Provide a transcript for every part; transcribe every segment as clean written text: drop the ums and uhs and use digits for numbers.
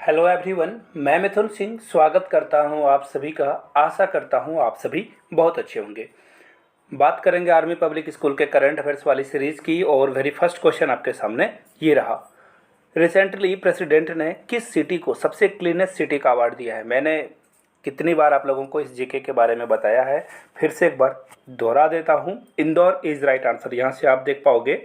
Hello everyone, मैं मिथुन सिंह स्वागत करता हूं आप सभी का। आशा करता हूं आप सभी बहुत अच्छे होंगे। बात करेंगे आर्मी पब्लिक स्कूल के करंट अफेयर्स वाली सीरीज़ की और वेरी फर्स्ट क्वेश्चन आपके सामने ये रहा। रिसेंटली प्रेसिडेंट ने किस सिटी को सबसे क्लीनेस्ट सिटी का अवार्ड दिया है? मैंने कितनी बार आप लोगों को इस जीके के बारे में बताया है, फिर से एक बार दोहरा देता हूँ। Indore is right answer. यहाँ से आप देख पाओगे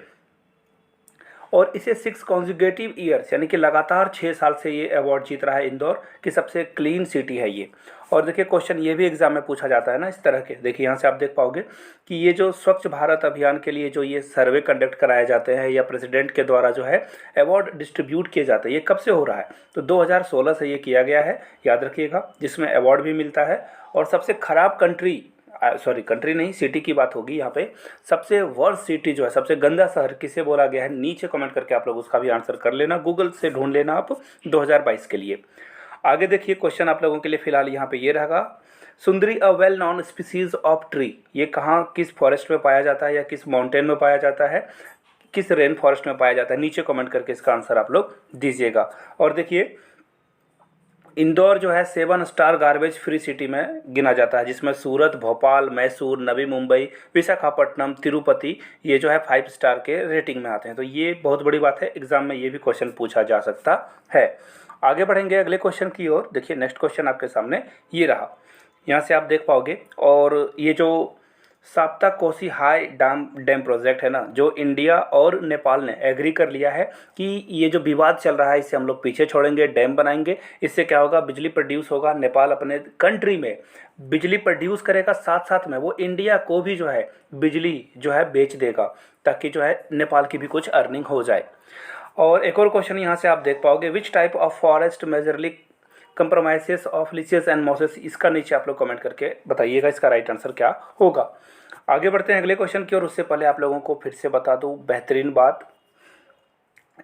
और इसे 6 कॉन्जिक्यूटिव ईयर्स यानी कि लगातार 6 साल से ये अवार्ड जीत रहा है इंदौर की सबसे क्लीन सिटी है ये। और देखिए क्वेश्चन ये भी एग्जाम में पूछा जाता है ना इस तरह के। देखिए यहाँ से आप देख पाओगे कि ये जो स्वच्छ भारत अभियान के लिए जो ये सर्वे कंडक्ट कराए जाते हैं या प्रेसिडेंट के द्वारा जो है अवार्ड डिस्ट्रीब्यूट किए जाते हैं, ये कब से हो रहा है? तो 2016 से ये किया गया है, याद रखिएगा, जिसमें अवार्ड भी मिलता है। और सबसे खराब कंट्री नहीं, सिटी की बात होगी यहाँ पे। सबसे वर्स्ट सिटी जो है, सबसे गंदा शहर किसे बोला गया है, नीचे कमेंट करके आप लोग उसका भी आंसर कर लेना, गूगल से ढूंढ लेना आप 2022 के लिए। आगे देखिए क्वेश्चन आप लोगों के लिए फिलहाल यहाँ पे ये रहेगा। सुंदरी a well non species of tree, ये कहाँ किस फॉरेस्ट में पाया जाता है या किस माउंटेन में पाया जाता है, किस रेन फॉरेस्ट में पाया जाता है? नीचे कमेंट करके इसका आंसर आप लोग दीजिएगा। और देखिए इंदौर जो है 7 स्टार गार्बेज फ्री सिटी में गिना जाता है, जिसमें सूरत, भोपाल, मैसूर, नवी मुंबई, विशाखापट्टनम, तिरुपति ये जो है 5 स्टार के रेटिंग में आते हैं। तो ये बहुत बड़ी बात है, एग्जाम में ये भी क्वेश्चन पूछा जा सकता है। आगे बढ़ेंगे अगले क्वेश्चन की ओर। देखिए नेक्स्ट क्वेश्चन आपके सामने ये रहा। यहाँ से आप देख पाओगे, और ये जो साप्ता कोसी हाई डैम प्रोजेक्ट है ना, जो इंडिया और नेपाल ने एग्री कर लिया है कि ये जो विवाद चल रहा है इसे हम लोग पीछे छोड़ेंगे, डैम बनाएंगे। इससे क्या होगा, बिजली प्रोड्यूस होगा, नेपाल अपने कंट्री में बिजली प्रोड्यूस करेगा, साथ साथ में वो इंडिया को भी जो है बिजली जो है बेच देगा, ताकि जो है नेपाल की भी कुछ अर्निंग हो जाए। और एक और क्वेश्चन यहाँ से आप देख पाओगे, which type of forest majorly compromises of lichens and mosses, इसका नीचे आप लोग कमेंट करके बताइएगा इसका राइट आंसर क्या होगा। आगे बढ़ते हैं अगले क्वेश्चन की ओर। उससे पहले आप लोगों को फिर से बता दूं बेहतरीन बात,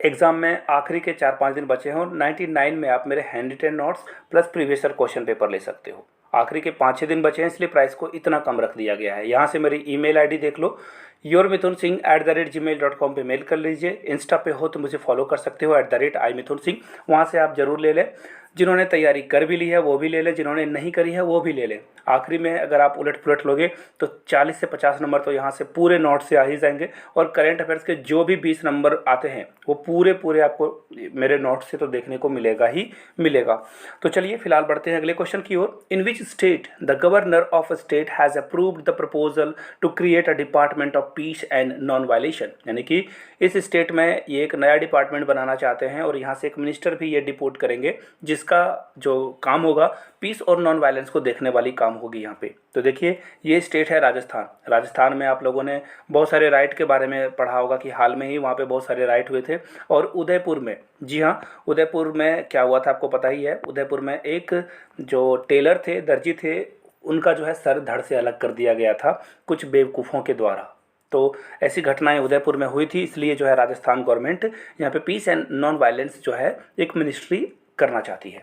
एग्जाम में आखिरी के 4-5 दिन बचे हैं और 99 में आप मेरे hand retain notes plus previous year question paper ले सकते हो। आखिरी के 5-6 दिन बचे हैं, इसलिए प्राइस को इतना कम रख दिया गया है। यहाँ से मेरी ईमेल आईडी देख लो, yourmithunsingh@gmail.com पे मेल कर लीजिए। इंस्टा पे हो तो मुझे फॉलो कर सकते हो @iMithunSingh, वहाँ से आप जरूर ले लें। जिन्होंने तैयारी कर भी ली है वो भी ले लें, जिन्होंने नहीं करी है वो भी ले लें। आखिरी में अगर आप उलट पुलट लोगे तो 40 से 50 नंबर तो यहाँ से पूरे नोट से आ ही जाएंगे, और करंट अफेयर्स के जो भी 20 नंबर आते हैं वो पूरे आपको मेरे नोट से तो देखने को मिलेगा ही मिलेगा। तो चलिए फिलहाल बढ़ते हैं अगले क्वेश्चन की ओर। In which state the governor of a state has approved the proposal to create a department of peace and non violation, यानी कि इस स्टेट में ये एक नया डिपार्टमेंट बनाना चाहते हैं और यहाँ से एक मिनिस्टर भी ये डिपोट करेंगे, जिसका जो काम होगा पीस और नॉन वायलेंस को देखने वाली काम होगी यहाँ पे। तो देखिए ये स्टेट है राजस्थान। राजस्थान में आप लोगों ने बहुत सारे राइट के बारे में पढ़ा होगा कि हाल में ही वहाँ पे बहुत सारे राइट हुए थे। और उदयपुर में, जी हाँ, उदयपुर में क्या हुआ था आपको पता ही है। उदयपुर में एक जो टेलर थे, दर्जी थे, उनका जो है सर धड़ से अलग कर दिया गया था कुछ बेवकूफ़ों के द्वारा। तो ऐसी घटनाएं उदयपुर में हुई थी, इसलिए जो है राजस्थान गवर्नमेंट यहाँ पे पीस एंड नॉन वायलेंस जो है एक मिनिस्ट्री करना चाहती है।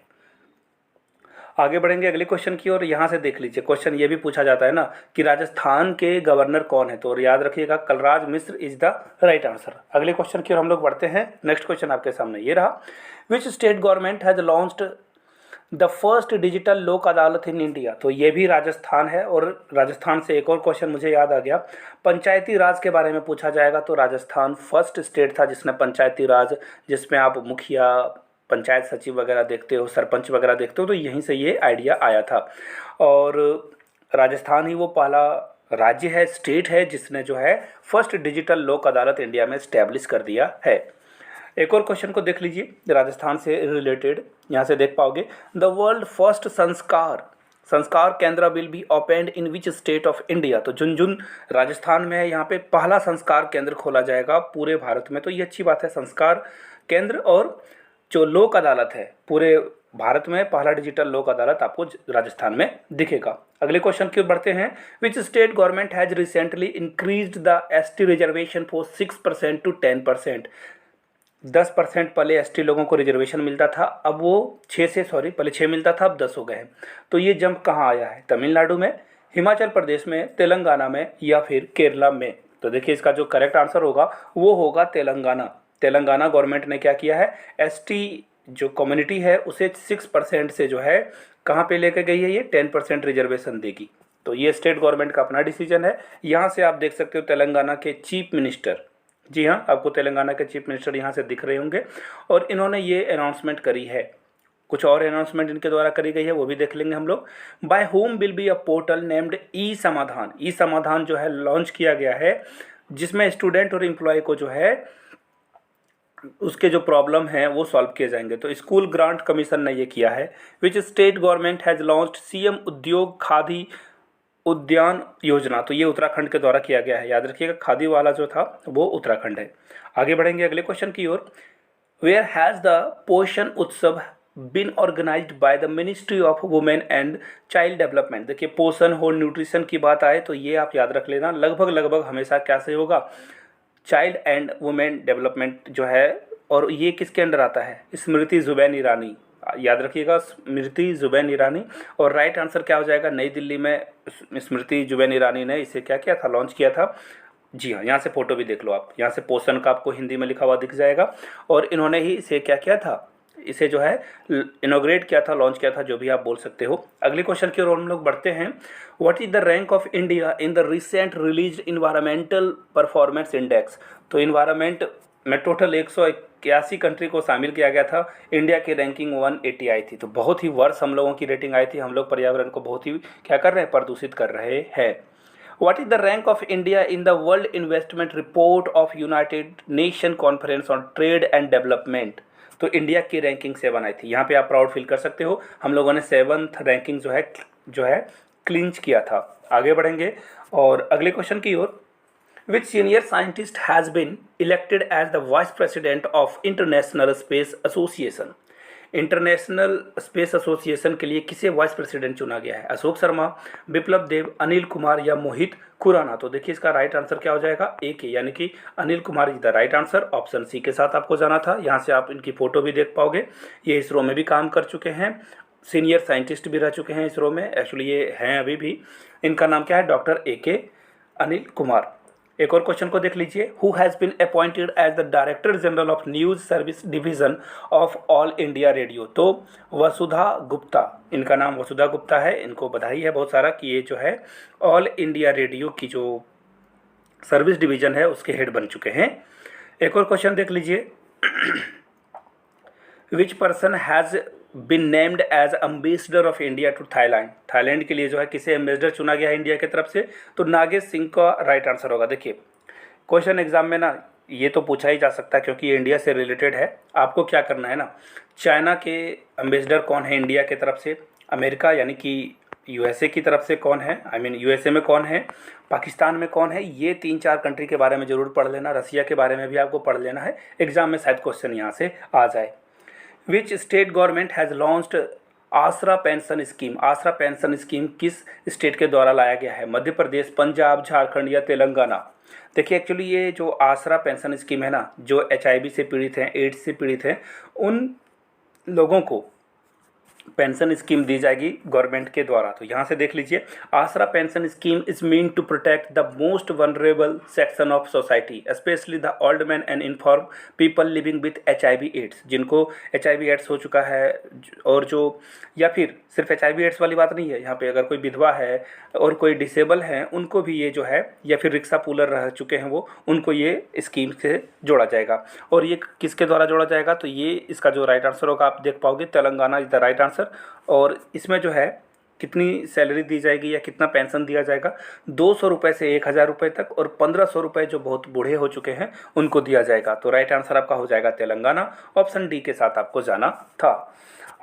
आगे बढ़ेंगे अगले क्वेश्चन की ओर। यहाँ से देख लीजिए, क्वेश्चन ये भी पूछा जाता है ना कि राजस्थान के गवर्नर कौन है, तो याद रखिएगा Kalraj Mishra is the right answer. अगले क्वेश्चन की ओर हम लोग बढ़ते हैं। नेक्स्ट क्वेश्चन आपके सामने ये रहा, विच state government has launched the first digital लोक अदालत इन इंडिया, तो ये भी राजस्थान है। और राजस्थान से एक और क्वेश्चन मुझे याद आ गया, पंचायती राज के बारे में पूछा जाएगा तो राजस्थान फर्स्ट स्टेट था जिसने पंचायती राज, जिसमें आप मुखिया, पंचायत सचिव वगैरह देखते हो, सरपंच वगैरह देखते हो, तो यहीं से ये आइडिया आया था। और राजस्थान ही वो पहला राज्य है, स्टेट है, जिसने जो है फर्स्ट डिजिटल लोक अदालत इंडिया में स्टैब्लिश कर दिया है। एक और क्वेश्चन को देख लीजिए राजस्थान से रिलेटेड। यहाँ से देख पाओगे, द वर्ल्ड फर्स्ट संस्कार केंद्र will be opened in which state of India, तो झुंझुनू राजस्थान में है। यहाँ पे पहला संस्कार केंद्र खोला जाएगा पूरे भारत में, तो ये अच्छी बात है। संस्कार केंद्र और जो लोक अदालत है पूरे भारत में पहला डिजिटल लोक अदालत आपको राजस्थान में दिखेगा। अगले क्वेश्चन की ओर बढ़ते हैं, which state government has recently increased the ST reservation for 6% to 10%। 10% पहले एसटी लोगों को रिजर्वेशन मिलता था, अब वो पहले 6 मिलता था, अब 10 हो गए हैं। तो ये जंप कहाँ आया है, तमिलनाडु में, हिमाचल प्रदेश में, तेलंगाना में या फिर केरला में? तो देखिए इसका जो करेक्ट आंसर होगा वो होगा तेलंगाना। तेलंगाना गवर्नमेंट ने क्या किया है, एसटी जो कम्युनिटी है उसे 6% से जो है कहाँ पे लेके गई है, ये 10% रिजर्वेशन देगी। तो ये स्टेट गवर्नमेंट का अपना डिसीजन है। यहाँ से आप देख सकते हो तेलंगाना के चीफ मिनिस्टर, जी हाँ, आपको तेलंगाना के चीफ मिनिस्टर यहाँ से दिख रहे होंगे, और इन्होंने ये अनाउंसमेंट करी है। कुछ और अनाउंसमेंट इनके द्वारा करी गई है, वो भी देख लेंगे हम लोग। By whom will be a portal named e Samadhan. E समाधान जो है लॉन्च किया गया है, जिसमें स्टूडेंट और एम्प्लॉय को जो है उसके जो प्रॉब्लम है वो सॉल्व किए जाएंगे। तो स्कूल ग्रांट कमीशन ने ये किया है। विच state government has launched CM उद्योग खादी उद्यान योजना। तो ये उत्तराखंड के द्वारा किया गया है। याद रखिएगा, खादी वाला जो था वो उत्तराखंड है। आगे बढ़ेंगे अगले क्वेश्चन की ओर। Where has the Poshan Utsav been organised by the ministry of women and child development. देखिए, पोषण और न्यूट्रिशन की बात आए तो ये आप याद रख लेना, लगभग हमेशा क्या से होगा, चाइल्ड एंड वुमेन डेवलपमेंट जो है। और ये किसके अंडर आता है, स्मृति जुबैन ईरानी। याद रखिएगा, स्मृति जुबैन ईरानी। और राइट आंसर क्या हो जाएगा, नई दिल्ली में स्मृति जुबैन ईरानी ने इसे क्या किया था, लॉन्च किया था। जी हाँ, यहाँ से फोटो भी देख लो आप, यहाँ से पोषण का आपको हिंदी में लिखा हुआ दिख जाएगा। और इन्होंने ही इसे क्या किया था, इसे जो है इनोग्रेट किया था, लॉन्च किया था, जो भी आप बोल सकते हो। अगले क्वेश्चन की ओर हम लोग बढ़ते हैं। What is the rank of India in the recent released environmental performance index. तो इन्वायरमेंट में टोटल 181 कंट्री को शामिल किया गया था। इंडिया की रैंकिंग 180 आई थी। तो बहुत ही वर्ष हम लोगों की रेटिंग आई थी। हम लोग पर्यावरण को बहुत ही क्या कर रहे हैं, प्रदूषित कर रहे हैं। What is the rank of India in the World Investment Report of United Nation Conference on Trade and Development। तो इंडिया की रैंकिंग 7 आई थी। यहाँ पे आप प्राउड फील कर सकते हो, हम लोगों ने 7th रैंकिंग जो है क्लिंच किया था। आगे बढ़ेंगे और अगले क्वेश्चन की ओर। Which senior scientist has been elected as the vice president of International Space Association। International space association के लिए किसे वाइस प्रेसिडेंट चुना गया है, अशोक शर्मा, बिप्लब देव, अनिल कुमार या मोहित खुराना। तो देखिए, इसका राइट आंसर क्या हो जाएगा, ए के, यानी कि Anil Kumar is the right answer. Option C के साथ आपको जाना था। यहाँ से आप इनकी फ़ोटो भी देख पाओगे। ये इसरो में भी काम कर चुके हैं, सीनियर साइंटिस्ट भी रह चुके हैं इसरो में। एक्चुअली ये हैं अभी भी। इनका नाम क्या है, डॉक्टर ए के अनिल कुमार। एक और क्वेश्चन को देख लीजिए। Who has been appointed as the director general of news service division of All India Radio. तो वसुधा गुप्ता, इनका नाम वसुधा गुप्ता है। इनको बधाई है बहुत सारा कि ये जो है ऑल इंडिया रेडियो की जो सर्विस डिवीजन है उसके हेड बन चुके हैं। एक और क्वेश्चन देख लीजिए। Which person has been named as ambassador of India to Thailand. Thailand के लिए जो है किसे एम्बेसडर चुना गया है इंडिया की तरफ से, तो नागेश सिंह का राइट आंसर होगा। देखिए, क्वेश्चन एग्जाम में ना ये तो पूछा ही जा सकता है क्योंकि ये इंडिया से रिलेटेड है। आपको क्या करना है ना, चाइना के एम्बेसडर कौन है इंडिया की तरफ से, अमेरिका यानी कि यूएसए की तरफ से कौन है, आई मीन यूएसए में कौन है, पाकिस्तान में कौन है, ये 3-4 कंट्री के बारे में ज़रूर पढ़ लेना। रसिया के बारे में भी आपको पढ़ लेना है, एग्जाम में शायद क्वेश्चन यहाँ से आ जाए। विच स्टेट गवर्नमेंट हैज़ लॉन्च्ड आसरा पेंशन स्कीम। आसरा पेंशन स्कीम किस स्टेट के द्वारा लाया गया है, मध्य प्रदेश, पंजाब, झारखंड या तेलंगाना। देखिए, एक्चुअली ये जो आसरा पेंशन स्कीम है ना, जो HIV से पीड़ित हैं, एड्स से पीड़ित हैं, उन लोगों को पेंशन स्कीम दी जाएगी गवर्नमेंट के द्वारा। तो यहाँ से देख लीजिए, Aasara pension scheme is mean to protect the most vulnerable section of society specially the old man and infirm people living with HIV AIDS. जिनको HIV एड्स हो चुका है, और जो या फिर सिर्फ HIV एड्स वाली बात नहीं है, यहाँ पे अगर कोई विधवा है और कोई डिसेबल है, उनको भी ये जो है, या फिर रिक्शा पुलर रह चुके हैं वो, उनको ये स्कीम से जोड़ा जाएगा। और ये किसके द्वारा जोड़ा जाएगा, तो ये इसका जो राइट आंसर होगा आप देख पाओगे, Telangana is the right answer. और इसमें जो है कितनी सैलरी दी जाएगी या कितना पेंशन दिया जाएगा, 200 रुपये से 1000 रुपये तक, और 1500 रुपये जो बहुत बूढ़े हो चुके हैं उनको दिया जाएगा। तो राइट आंसर आपका हो जाएगा तेलंगाना। ऑप्शन डी के साथ आपको जाना था।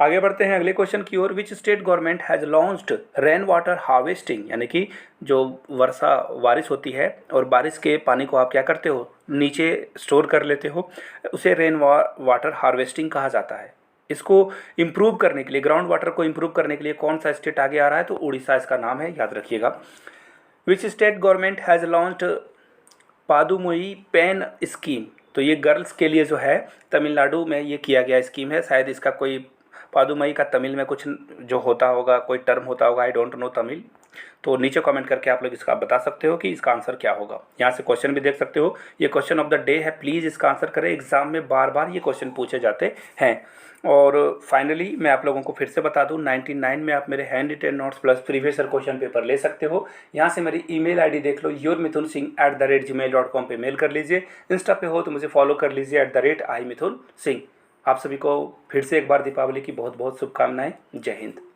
आगे बढ़ते हैं अगले क्वेश्चन की ओर। Which state government has launched rain water harvesting, यानी कि जो बारिश होती है और बारिश के पानी को आप क्या करते हो, नीचे स्टोर कर लेते हो, उसे रेन वाटर हार्वेस्टिंग कहा जाता है। इसको इम्प्रूव करने के लिए, ग्राउंड वाटर को इम्प्रूव करने के लिए कौन सा स्टेट आगे आ रहा है, तो उड़ीसा इसका नाम है, याद रखिएगा। Which state government has launched Pudhumai Penn scheme. तो ये गर्ल्स के लिए जो है तमिलनाडु में ये किया गया स्कीम है। शायद इसका कोई पादुमई का तमिल में कुछ जो होता होगा, कोई टर्म होता होगा, आई डोंट नो तमिल, तो नीचे कमेंट करके आप लोग इसका बता सकते हो कि इसका आंसर क्या होगा। यहाँ से क्वेश्चन भी देख सकते हो, ये क्वेश्चन ऑफ द डे है, प्लीज़ इसका आंसर करें। एग्जाम में बार बार ये क्वेश्चन पूछे जाते हैं। और फाइनली मैं आप लोगों को फिर से बता दूं, 99 में आप मेरे hand retain notes plus previous year question paper ले सकते हो। यहाँ से मेरी ईमेल आईडी देख लो, yourmithunsingh@gmail.com पे मेल कर लीजिए। इंस्टा पे हो तो मुझे फॉलो कर लीजिए @imithunsingh। आप सभी को फिर से एक बार दीपावली की बहुत बहुत शुभकामनाएं। जय हिंद।